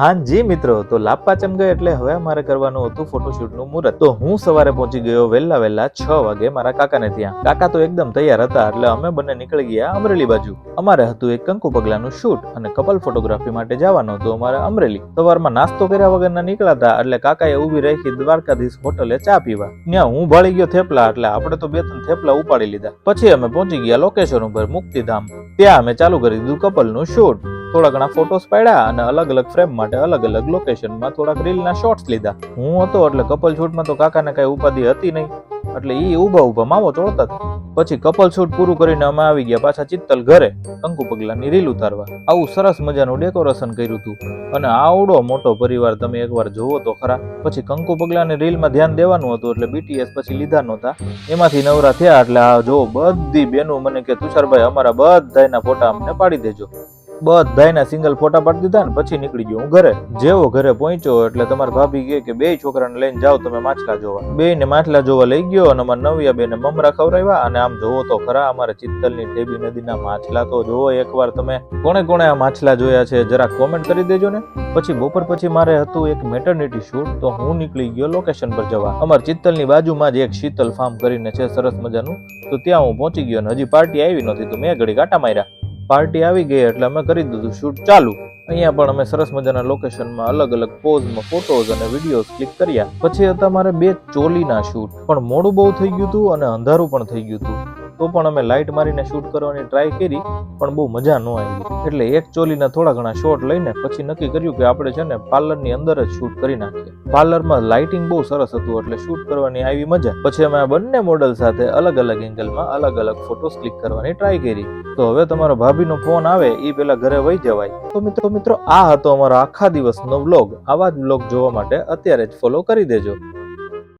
હા જી મિત્રો, તો લાભ પાંચમ ગઈ એટલે હવે અમારે કરવાનું હતું ફોટોશૂટનું મુહૂર્ત. તો હું સવારે પહોંચી ગયો વહેલા 6 વાગે મારા કાકાને ત્યાં. કાકા તો એકદમ તૈયાર હતા એટલે અમે બંને નીકળી ગયા અમરેલી બાજુ. અમારે હતું એક કંકુ પગલાનું શૂટ અને કપલ ફોટોગ્રાફી માટે જવાનું હતું અમારે અમરેલી. સવારમાં નાસ્તો કર્યા વગરના નીકળ્યા એટલે કાકાએ ઊભી રાખી દ્વારકાધીશ હોટલે ચા પીવા. ત્યાં હું ભાળી ગયો થેપલા એટલે આપણે તો 2-3 થેપલા ઉપાડી લીધા. પછી અમે પહોંચી ગયા લોકેશન ઉપર મુક્તિધામ. ત્યાં અમે ચાલુ કરી દીધું કપલનું શૂટ. થોડા ઘણા ફોટોસ પાડ્યા અને અલગ અલગ ફ્રેમ માટે અલગ અલગ લોકેશનમાં થોડાક રીલના શોર્ટ્સ લીધા. હું હતો એટલે કપલ શૂટમાં તો કાકાને કઈ ઉપાધિ હતી નહીં એટલે ઈ ઊભા માવો ચોળતા હતા. પછી કપલ શૂટ પૂરું કરીને અમે આવી ગયા પાછા ચિત્તલ ઘરે કંકુ પગલાની રીલ ઉતારવા. આવું સરસ મજાનું ડેકોરેશન કર્યું હતું અને આવડો મોટો પરિવાર તમે એકવાર જોવો તો ખરા. પછી કંકુ પગલાની રીલમાં ધ્યાન દેવાનું હતું એટલે BTS પછી લીધા નહોતા. એમાંથી નવરા થયા એટલે આ જો બધી બેનો મને કે તુષારભાઈ અમારા બધાયના ફોટા અમને પાડી દેજો. બધાયના સિંગલ ફોટા પાડી દીધા ને પછી નીકળી ગયો હું ઘરે. જેવો ઘરે પહોંચ્યો એટલે તમારા ભાભી કહે કે 2 છોકરાને લઈને જાઓ તમે માછલા જોવા. 2 ને માછલા જોવા લઈ ગયો અને અમારા નવિયા બેને મમરા ખવડાવ્યા. અને આમ જોવો તો ખરા અમારે ચિત્તલની ઠેબી નદીના માછલા તો જોવો એકવાર તમે. કોણે આ માછલા જોયા છે જરા કોમેન્ટ કરી દેજો ને. પછી બપોર પછી મારે હતું એક મેટર્નિટી શૂટ તો હું નીકળી ગયો લોકેશન પર જવા. અમારા ચિત્તલની બાજુમાં જ એક શીતલ ફાર્મ કરીને છે સરસ મજાનું, તો ત્યાં હું પહોંચી ગયો અને હજી પાર્ટી આવી નહોતી તો મેં ઘડી કાંટા માર્યા. પાર્ટી આવી ગઈ એટલે અમે કરી દીધું શૂટ ચાલુ. અહીંયા પણ અમે સરસ મજાના લોકેશનમાં અલગ અલગ પોઝમાં ફોટોઝ અને વિડીયોઝ ક્લિક કર્યા. પછી હતા મારે 2 ચોલીના શૂટ, પણ મોડું બહુ થઈ ગયું હતું અને અંધારું પણ થઈ ગયું હતું. તો પણ અમે લાઇટ મારીને શૂટ કરવાની ટ્રાય કરી પણ બહુ મજા ન આવી. એટલે એક ચોલીના થોડા ઘણા શોટ લઈને પછી નક્કી કર્યું કે આપણે છે ને પાર્લરની અંદર જ શૂટ કરી નાખીએ. પાર્લરમાં લાઇટિંગ બહુ સરસ હતું એટલે શૂટ કરવાની આવી મજા. પછી અમે આ બંને મોડલ સાથે અલગ અલગ એંગલમાં અલગ અલગ ફોટોસ ક્લિક કરવાની ટ્રાય કરી. તો હવે તમારો ભાભીનો ફોન આવે એ પેલા ઘરે વહી જવાય. તો મિત્રો આ હતો અમારો આખા દિવસનો વ્લોગ. આવા જ વ્લોગ જોવા માટે અત્યારે જ ફોલો કરી દેજો.